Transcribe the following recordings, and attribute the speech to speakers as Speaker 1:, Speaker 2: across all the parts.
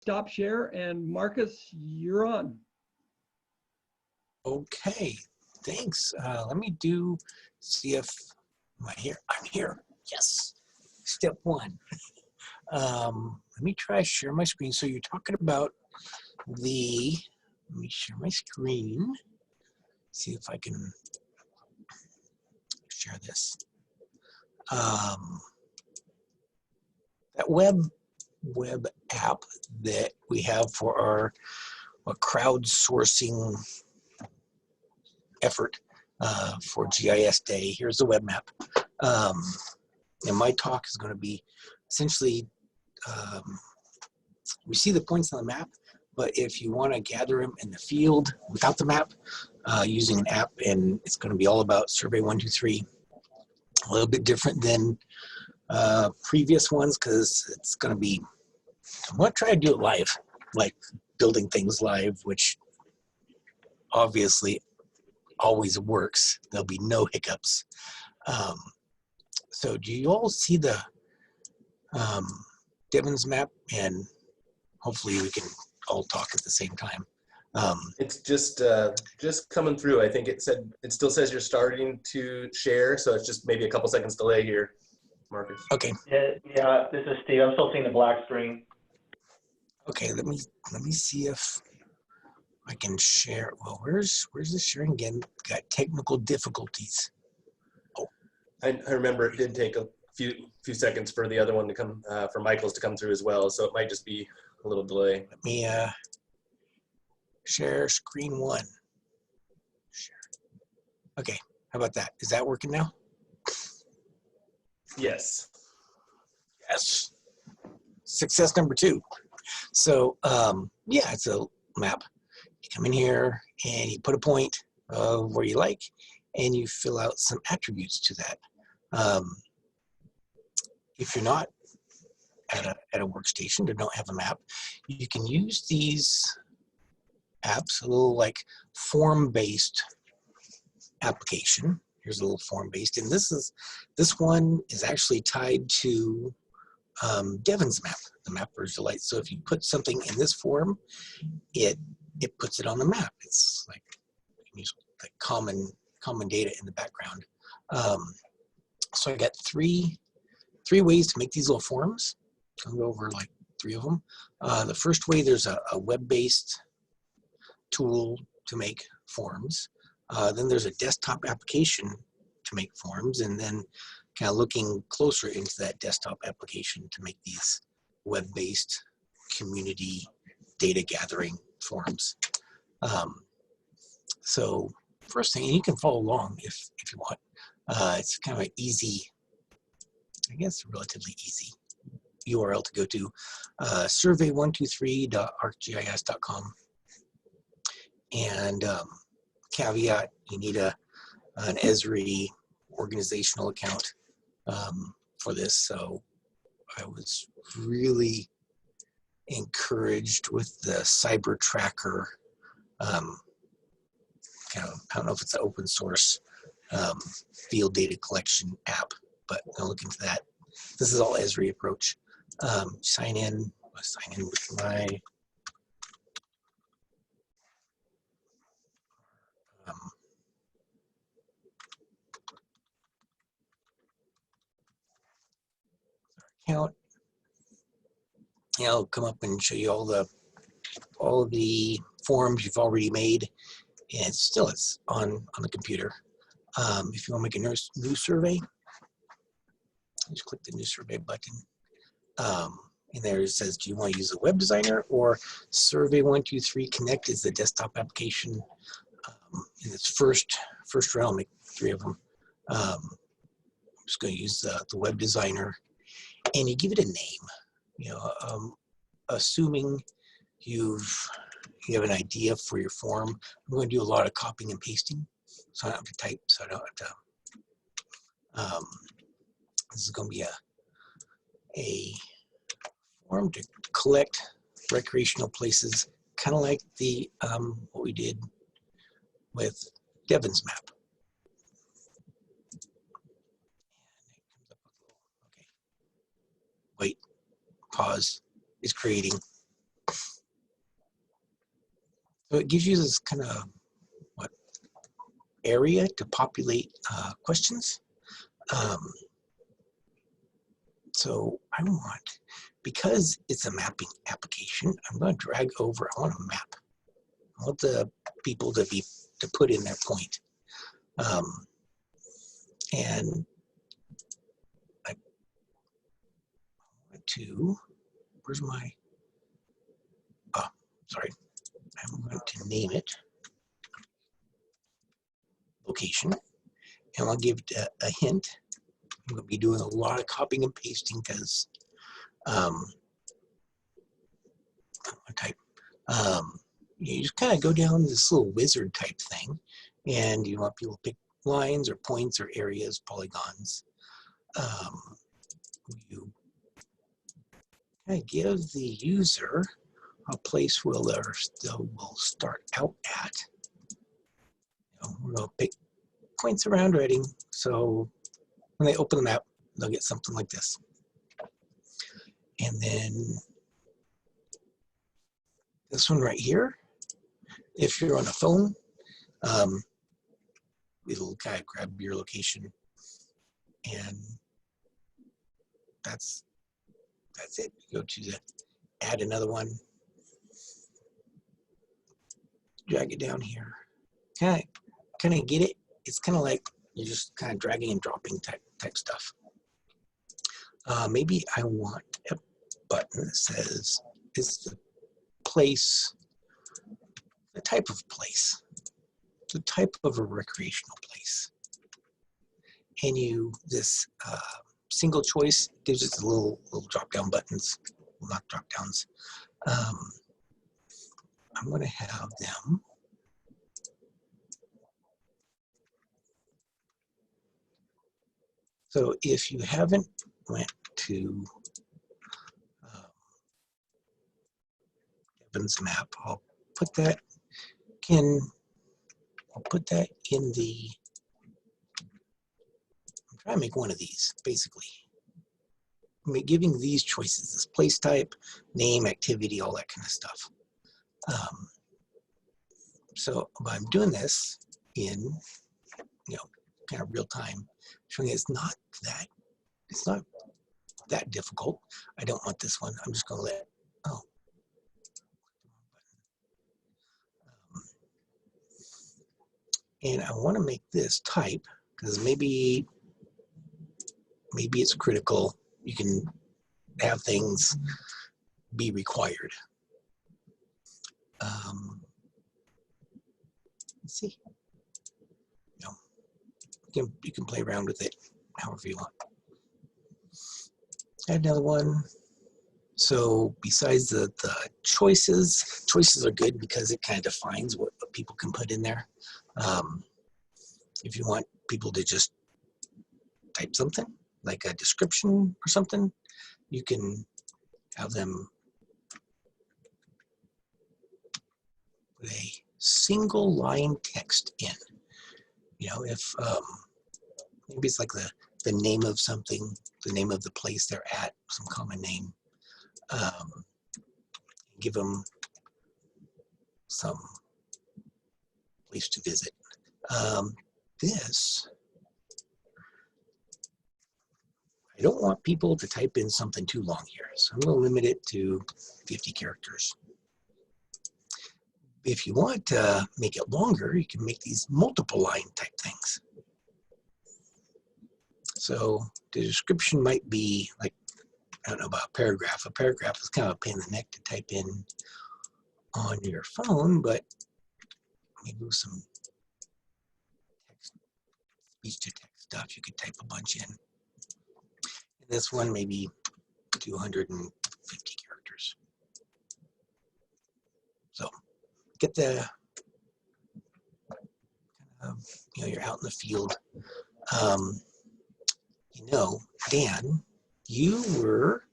Speaker 1: stop share, and Marcus, you're on.
Speaker 2: Okay, thanks. Let me see if, am I here? I'm here, yes. Step one. Let me try share my screen. So you're talking about let me share my screen. See if I can share this. That web app that we have for our crowdsourcing effort for GIS Day. Here's the web map. And my talk is going to be essentially, we see the points on the map, but if you want to gather them in the field without the map, using an app, and it's going to be all about Survey 123. A little bit different than previous ones because it's going to be, I want to try to do it live, like building things live, which obviously always works. There'll be no hiccups. So do you all see the Devon's map? And hopefully we can all talk at the same time.
Speaker 3: It's just coming through. I think it still says you're starting to share, so it's just maybe a couple seconds delay here, Marcus.
Speaker 2: Okay.
Speaker 4: Yeah, this is Steve. I'm still seeing the black screen.
Speaker 2: Okay, let me see if I can share. Well, where's the sharing again? Got technical difficulties. Oh,
Speaker 3: I remember it did take a few seconds for the other one to come, for Michael's to come through as well, so it might just be a little delay.
Speaker 2: Let me share screen one. Share. Okay, how about that? Is that working now?
Speaker 3: Yes.
Speaker 2: Yes. Success number 2. So yeah, it's a map. You come in here and you put a point of where you like, and you fill out some attributes to that. If you're not at a workstation that don't have a map, you can use these apps, a little like form-based application. Here's a little form-based, and this one is actually tied to Devon's map, the Mapper's Delight. So if you put something in this form, it puts it on the map. It's like you can use like common data in the background. So I got three ways to make these little forms. I'll go over like 3 of them. The first way, there's a web-based tool to make forms. Then there's a desktop application to make forms, and then kind of looking closer into that desktop application to make these web-based community data gathering forms. So first thing, and you can follow along if you want. It's kind of an easy, I guess relatively easy URL to go to, survey123.arcgis.com. And caveat, you need an Esri organizational account for this. So I was really encouraged with the Cyber Tracker kind of, I don't know if it's an open source field data collection app, but I'll look into that. This is all Esri approach. Sign in with my account. And I'll come up and show you all the forms you've already made, and it's on the computer. If you want to make a new survey, just click the new survey button. And there it says, do you want to use a web designer or Survey 123 Connect is the desktop application. In its first round, I'll make 3 of them. I'm just going to use the web designer, and you give it a name. You know, assuming you have an idea for your form. I'm going to do a lot of copying and pasting, so I don't have to type. So I don't have to. This is going to be a form to collect recreational places, kind of like the what we did with Devon's map. Okay. Wait. Pause. It's creating. So it gives you this kind of area to populate questions. So I want, because it's a mapping application, I'm going to drag over. I want a map. I want the people to put in their point. And I want to, where's my, oh, sorry. I'm going to name it location, and I'll give it a hint. I'm going to be doing a lot of copying and pasting because you just kind of go down this little wizard type thing, and you want people to pick lines or points or areas, polygons. You kind of give the user a place where they will start out at. We're going to pick points around Reading, so when they open the map, they'll get something like this. And then this one right here, if you're on a phone, it'll kind of grab your location, and that's it. Go to the add another one, drag it down here. Kind of get it. It's kind of like you're just kind of dragging and dropping type stuff. Maybe I want a button that says is the place, the type of place, the type of a recreational place. And this single choice gives us little drop down buttons, well, not drop downs. I'm going to have them so if you haven't went to Kevin's map, I'll put that in the, I'm trying to make one of these basically. Giving these choices, this place type, name, activity, all that kind of stuff. So I'm doing this in, kind of real time, showing it's not that difficult. I don't want this one. I'm just going to let, and I want to make this type because maybe it's critical. You can have things be required. Let's see. You can play around with it however you want. Add another one. So besides the choices are good because it kind of defines what people can put in there. If you want people to just type something, like a description or something, you can have them put a single line text in. If maybe it's like the name of something, the name of the place they're at, some common name. Give them some place to visit. This, I don't want people to type in something too long here, so I'm going to limit it to 50 characters. If you want to make it longer, you can make these multiple line type things. So the description might be like, I don't know about a paragraph. A paragraph is kind of a pain in the neck to type in on your phone, but maybe with some text, speech-to-text stuff, you could type a bunch in. And this one, maybe 250 characters. So get the, you're out in the field. Dan, you were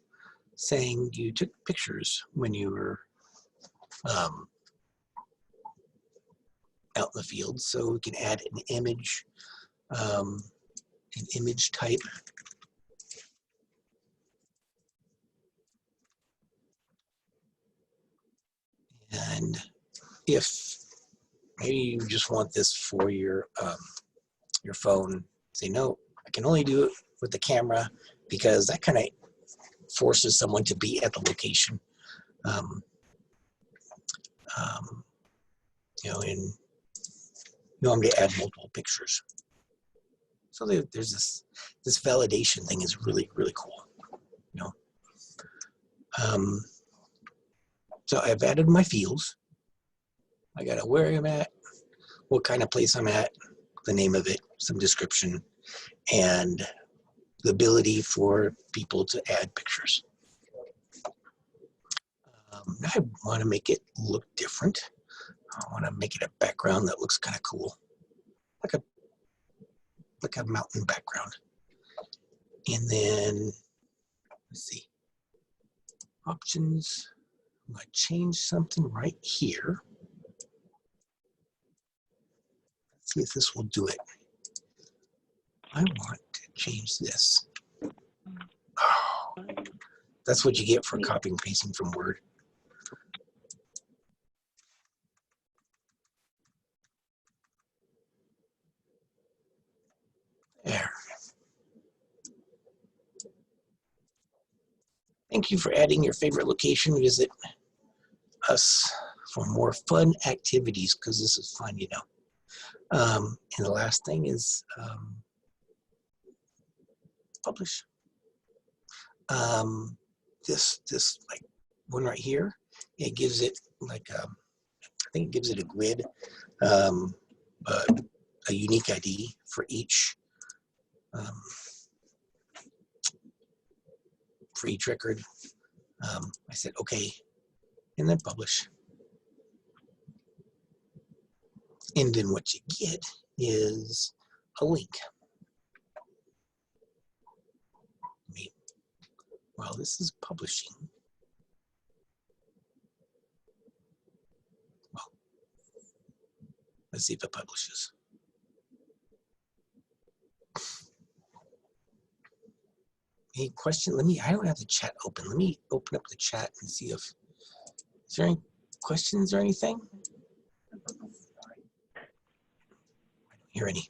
Speaker 2: saying you took pictures when you were out in the field, so we can add an image type. And if maybe you just want this for your phone, say, no, I can only do it with the camera because that kind of forces someone to be at the location. You know, and you want them to add multiple pictures. So there's this validation thing is really, really cool. You know, so I've added my fields. I got to where I'm at, what kind of place I'm at, the name of it, some description, and the ability for people to add pictures. Now I want to make it look different. I want to make it a background that looks kind of cool, like a mountain background. And then let's see, options. I'm going to change something right here. Let's see if this will do it. I want to change this. Oh, that's what you get for copying and pasting from Word. There. Thank you for adding your favorite location. Visit us for more fun activities, because this is fun, you know. And the last thing is publish. This like one right here, it gives it like I think it gives it a grid, a unique ID for each record. I said okay, and then publish. And then what you get is a link. While this is publishing, well, let's see if it publishes. Any question? I don't have the chat open. Let me open up the chat and see if, is there any questions or anything? I don't hear any.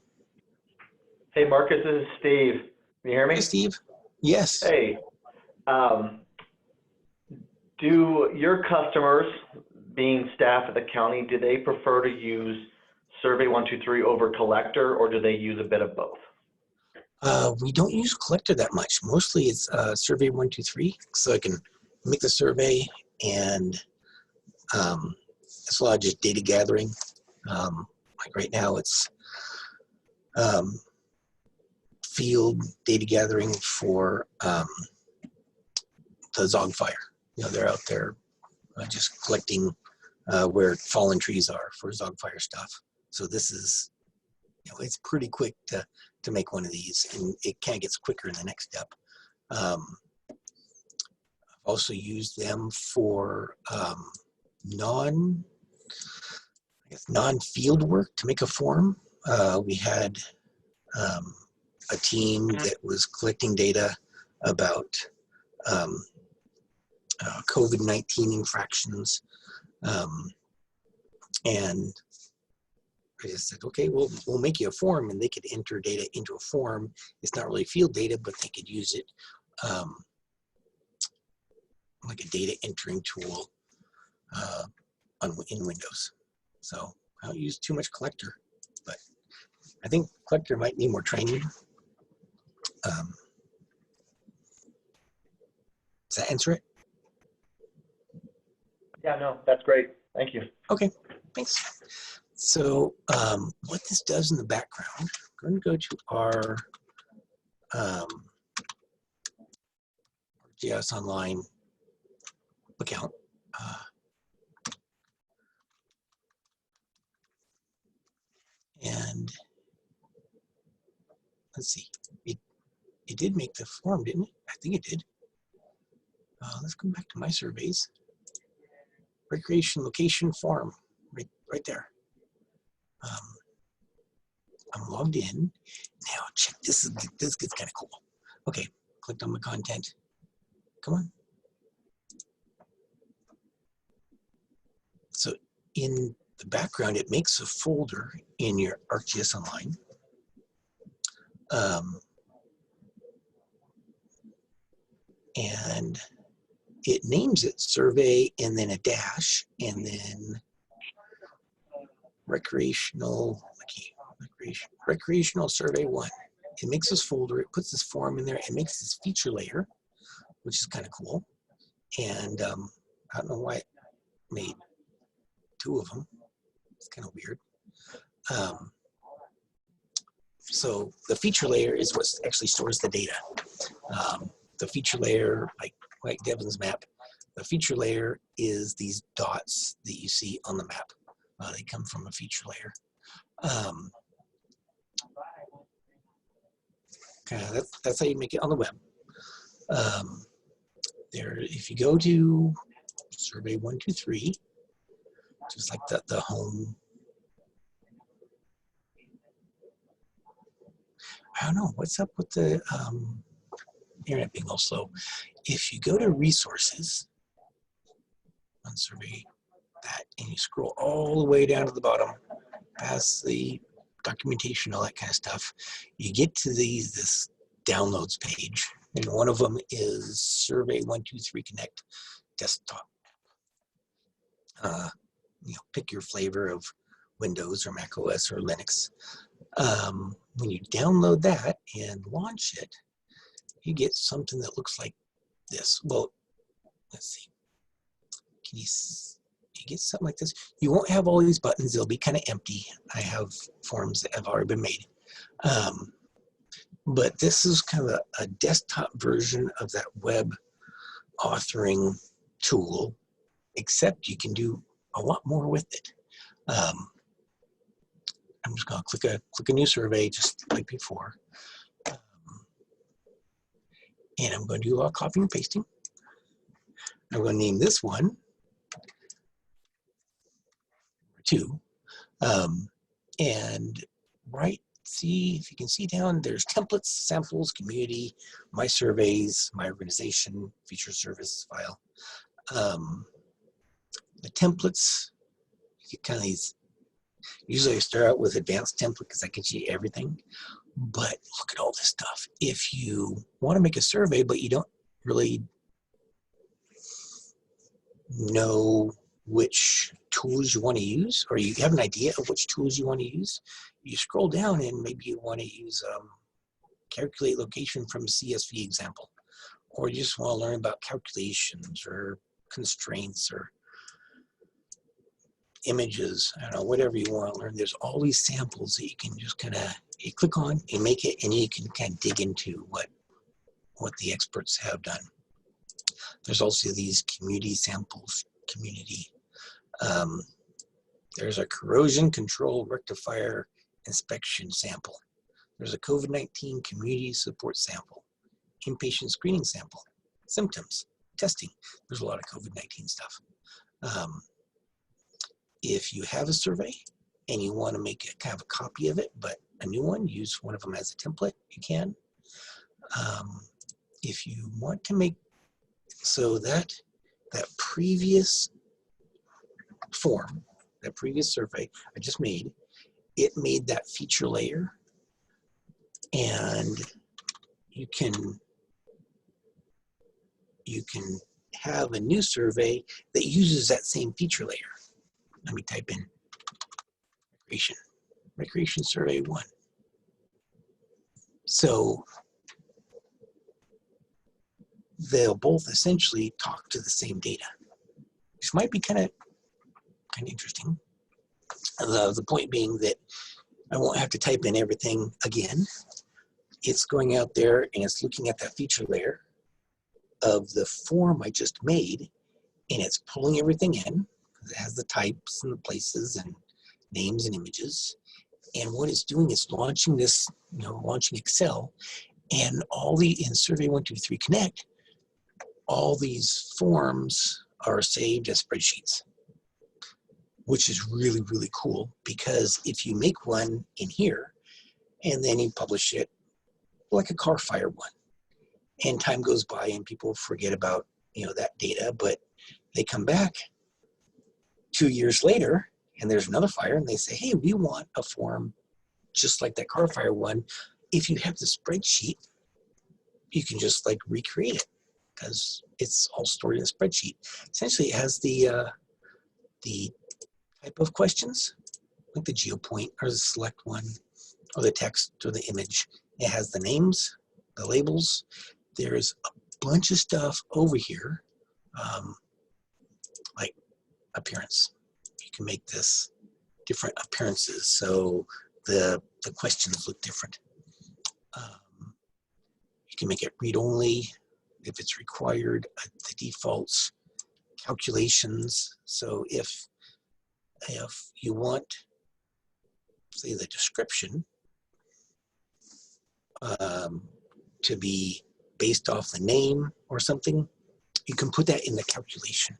Speaker 4: Hey, Marcus, this is Steve. Can you hear me?
Speaker 2: Hey, Steve. Yes.
Speaker 4: Hey. Do your customers, being staff at the county, do they prefer to use Survey 123 over Collector, or do they use a bit of both?
Speaker 2: We don't use Collector that much. Mostly it's Survey 123, so I can make the survey, and it's a lot of just data gathering. Like right now it's field data gathering for the Zog fire. You know, they're out there just collecting where fallen trees are for Zog fire stuff. So this is, you know, it's pretty quick to make one of these, and it kind of gets quicker in the next step. I've also used them for non-field work to make a form. We had a team that was collecting data about COVID-19 infractions, and I just said, okay, we'll make you a form, and they could enter data into a form. It's not really field data, but they could use it like a data entering tool in Windows. So I don't use too much Collector, but I think Collector might need more training. Does that answer it?
Speaker 4: Yeah, no, that's great. Thank you.
Speaker 2: Okay, thanks. So what this does in the background, I'm going to go to our GIS Online account. And let's see, it did make the form, didn't it? I think it did. Let's go back to my surveys. Recreation location form, right there. I'm logged in. Now check, this gets kind of cool. Okay, clicked on my content. Come on. So in the background, it makes a folder in your ArcGIS Online. And it names it survey and then a dash and then recreational survey 1. It makes this folder, it puts this form in there, it makes this feature layer, which is kind of cool. And I don't know why it made 2 of them. It's kind of weird. So the feature layer is what actually stores the data. The feature layer, like Devin's map, the feature layer is these dots that you see on the map. They come from a feature layer. That's how you make it on the web. If you go to survey 123, just like the home. I don't know what's up with the internet being all slow. If you go to resources on survey that and you scroll all the way down to the bottom past the documentation, all that kind of stuff, you get to this downloads page, and one of them is Survey 123 Connect desktop. Pick your flavor of Windows or Mac OS or Linux. When you download that and launch it, you get something that looks like this. Well, let's see. You get something like this. You won't have all these buttons. They'll be kind of empty. I have forms that have already been made. But this is kind of a desktop version of that web authoring tool, except you can do a lot more with it. I'm just going to click a new survey, just like before. And I'm going to do a lot of copying and pasting. I'm going to name this one 2. And see if you can see down, there's templates, samples, community, my surveys, my organization, feature service file. The templates, you get kind of these. Usually I start out with advanced template because that gives you everything. But look at all this stuff. If you want to make a survey, but you don't really know which tools you want to use, or you have an idea of which tools you want to use, you scroll down and maybe you want to use calculate location from a CSV example, or you just want to learn about calculations or constraints or images, I don't know, whatever you want to learn. There's all these samples that you can just you click on, you make it, and you can kind of dig into what the experts have done. There's also these community samples, there's a corrosion control rectifier inspection sample. There's a COVID-19 community support sample, inpatient screening sample, symptoms, testing. There's a lot of COVID-19 stuff. If you have a survey and you want to make a kind of a copy of it, but a new one, use one of them as a template, you can. If you want to make, so that previous form, that previous survey I just made, it made that feature layer, and you can have a new survey that uses that same feature layer. Let me type in recreation survey 1. So they'll both essentially talk to the same data, which might be kind of interesting. The point being that I won't have to type in everything again. It's going out there and it's looking at that feature layer of the form I just made, and it's pulling everything in. It has the types and the places and names and images. And what it's doing is launching this, launching Excel, and in Survey 123 Connect, all these forms are saved as spreadsheets, which is really, really cool, because if you make one in here and then you publish it like a car fire one, and time goes by and people forget about that data, but they come back 2 years later and there's another fire, and they say, hey, we want a form just like that car fire one. If you have the spreadsheet, you can just like recreate it because it's all stored in a spreadsheet. Essentially, it has the type of questions, like the geopoint or the select one, or the text or the image. It has the names, the labels. There's a bunch of stuff over here, like appearance. You can make this different appearances, so the questions look different. You can make it read-only if it's required. The defaults, calculations. So if you want, say, the description to be based off the name or something, you can put that in the calculation.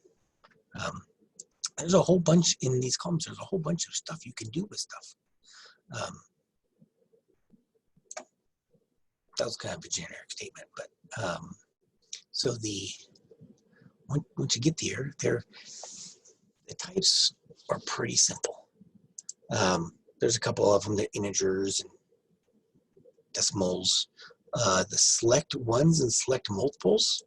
Speaker 2: There's a whole bunch in these columns. There's a whole bunch of stuff you can do with stuff. That was kind of a generic statement, but so once you get there, the types are pretty simple. There's a couple of them, the integers and decimals. The select ones and select multiples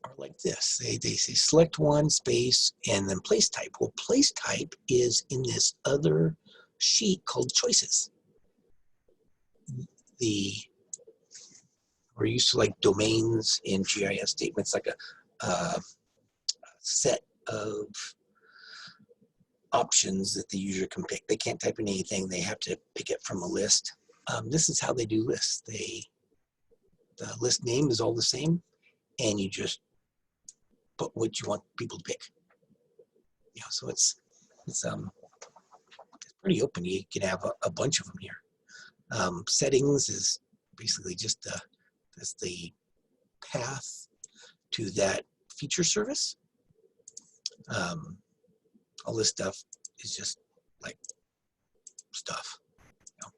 Speaker 2: are like this. They say select one space and then place type. Well, place type is in this other sheet called choices. We're used to like domains in GIS statements, like a set of options that the user can pick. They can't type in anything. They have to pick it from a list. This is how they do lists. The list name is all the same, and you just put what you want people to pick. You know, so it's pretty open. You can have a bunch of them here. Settings is basically just the path to that feature service. All this stuff is just like stuff. You know,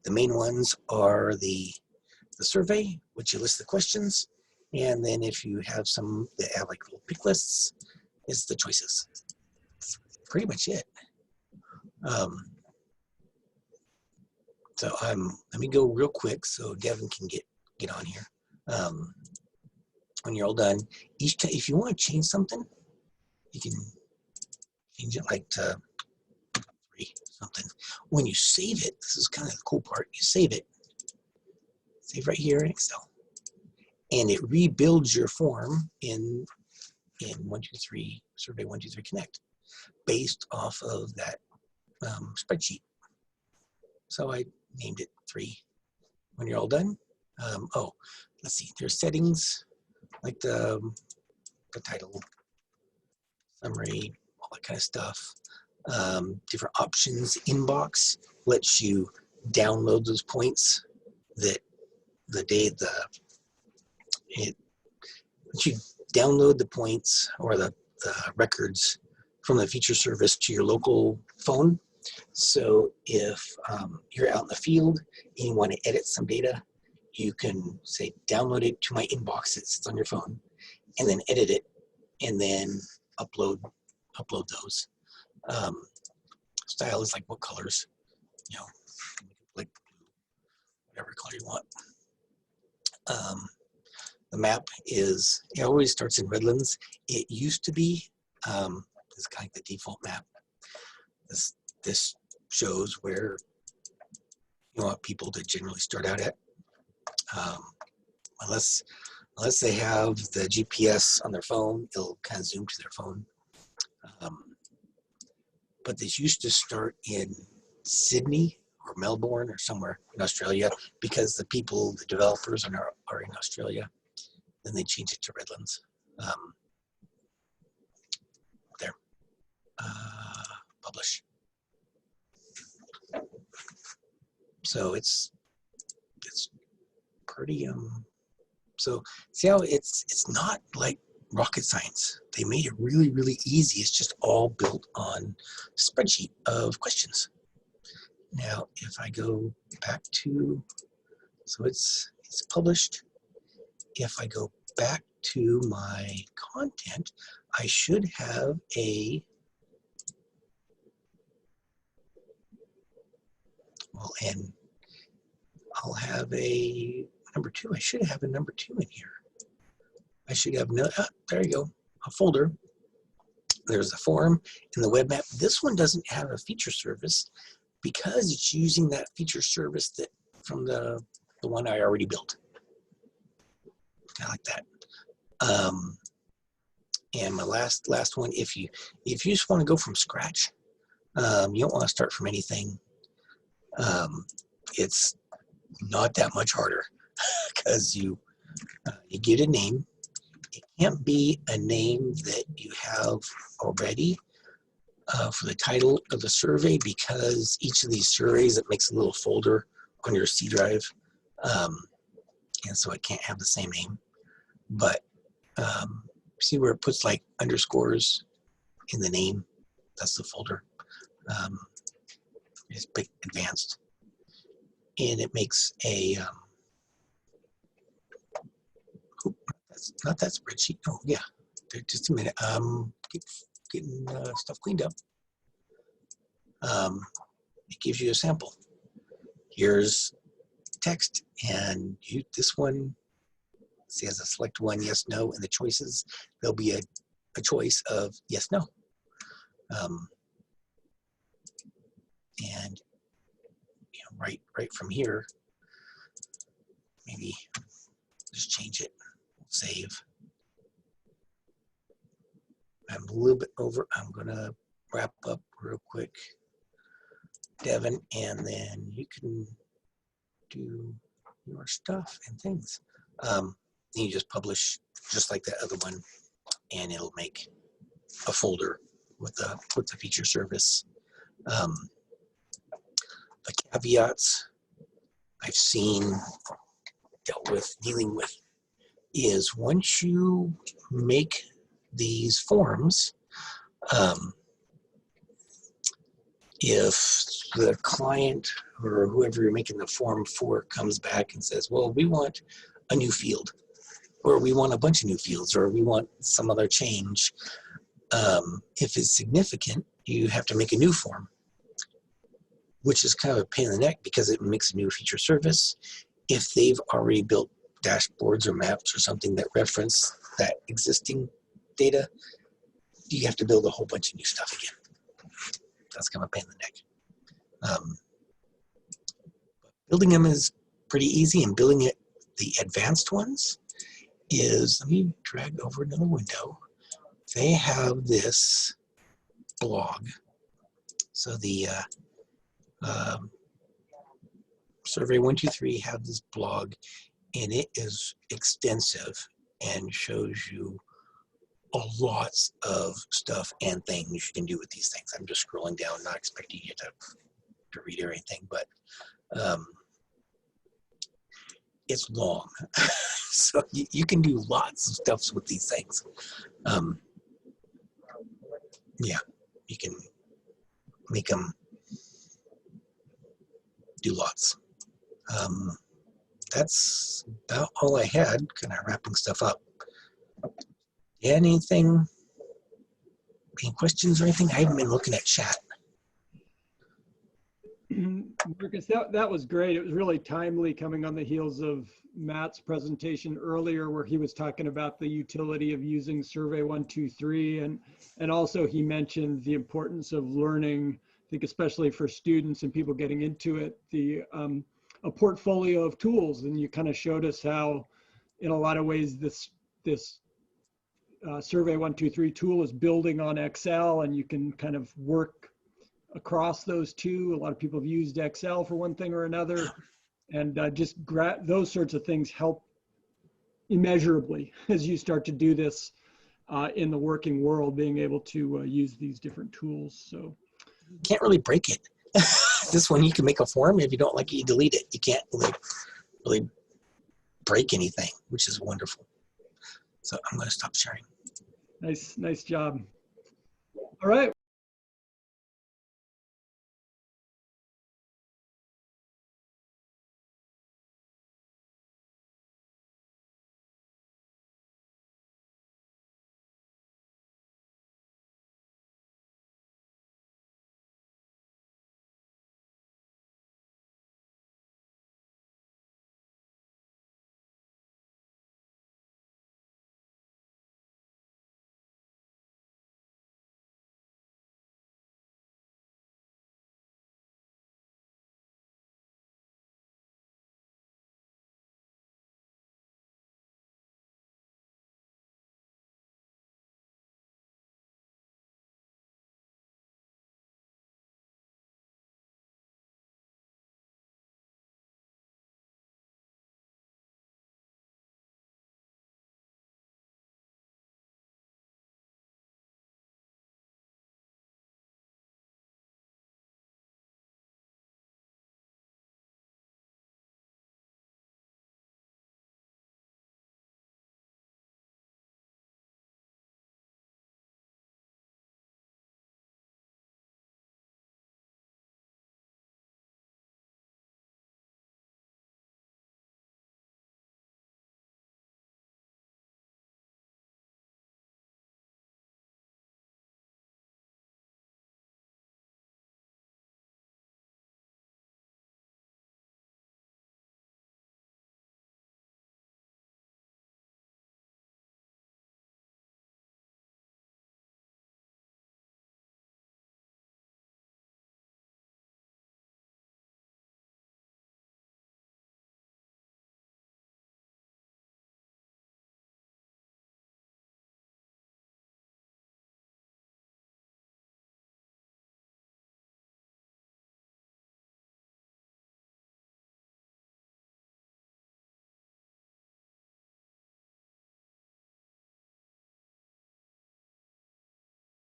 Speaker 2: the main ones are the survey, which you list the questions, and then if you have some that have like little pick lists, it's the choices. That's pretty much it. So let me go real quick so Devin can get on here. When you're all done, each time if you want to change something, you can change it like to 3 something. When you save it, this is kind of the cool part. You save it, save right here in Excel, and it rebuilds your form in 123 Survey 123 Connect based off of that spreadsheet. So I named it 3. When you're all done, oh, let's see. There's settings like the title, summary, all that kind of stuff. Different options. Inbox lets you download those points that lets you download the points or the records from the feature service to your local phone. So if you're out in the field and you want to edit some data, you can say download it to my inbox that sits on your phone, and then edit it, and then upload those. Style is like what colors, you know, like whatever color you want. The map is, it always starts in Redlands. It used to be, it's kind of like the default map. This shows where you want people to generally start out at. Unless they have the GPS on their phone, it'll kind of zoom to their phone. But this used to start in Sydney or Melbourne or somewhere in Australia because the developers are in Australia. Then they changed it to Redlands. There. Publish. So it's pretty so see how it's not like rocket science. They made it really, really easy. It's just all built on a spreadsheet of questions. Now, if I go back to, so it's published. If I go back to my content, I should have a Well, and I'll have a number 2. I should have a number 2 in here. I should have no, there you go, a folder. There's the form and the web map. This one doesn't have a feature service because it's using that feature service that from the one I already built. I like that. And my last one, if you just want to go from scratch, you don't want to start from anything. It's not that much harder because you get a name. It can't be a name that you have already for the title of the survey, because each of these surveys, it makes a little folder on your C drive, and so it can't have the same name. But see where it puts like underscores in the name? That's the folder. It's big advanced, and it makes a that's not that spreadsheet. Oh yeah, just a minute. Getting stuff cleaned up. It gives you a sample. Here's text, and this one says a select one, yes, no, and the choices, there'll be a choice of yes, no. And you know, right from here, maybe just change it, save. I'm a little bit over. I'm gonna wrap up real quick, Devin, and then you can do your stuff and things. Then you just publish just like that other one, and it'll make a folder with the feature service. The caveats I've seen dealing with is once you make these forms, if the client or whoever you're making the form for comes back and says, well, we want a new field, or we want a bunch of new fields, or we want some other change, if it's significant, you have to make a new form, which is kind of a pain in the neck because it makes a new feature service. If they've already built dashboards or maps or something that reference that existing data, you have to build a whole bunch of new stuff again. That's kind of a pain in the neck. Building them is pretty easy, and building it, the advanced ones, is, let me drag over another window. They have this blog. So the Survey 123 have this blog, and it is extensive and shows you lots of stuff and things you can do with these things. I'm just scrolling down, not expecting you to read everything, but it's long. So you can do lots of stuff with these things. Yeah, you can make them do lots. That's about all I had, kind of wrapping stuff up. Any questions or anything? I haven't been looking at chat.
Speaker 1: Marcus, that was great. It was really timely, coming on the heels of Matt's presentation earlier, where he was talking about the utility of using Survey 123, and also he mentioned the importance of learning, I think especially for students and people getting into it, a portfolio of tools. And you kind of showed us how, in a lot of ways, this Survey 123 tool is building on Excel, and you can kind of work across those two. A lot of people have used Excel for one thing or another, and just those sorts of things help immeasurably as you start to do this in the working world, being able to use these different tools. So
Speaker 2: you can't really break it. This one, you can make a form. If you don't like it, you delete it. You can't really break anything, which is wonderful. So I'm going to stop sharing.
Speaker 1: nice job. All right.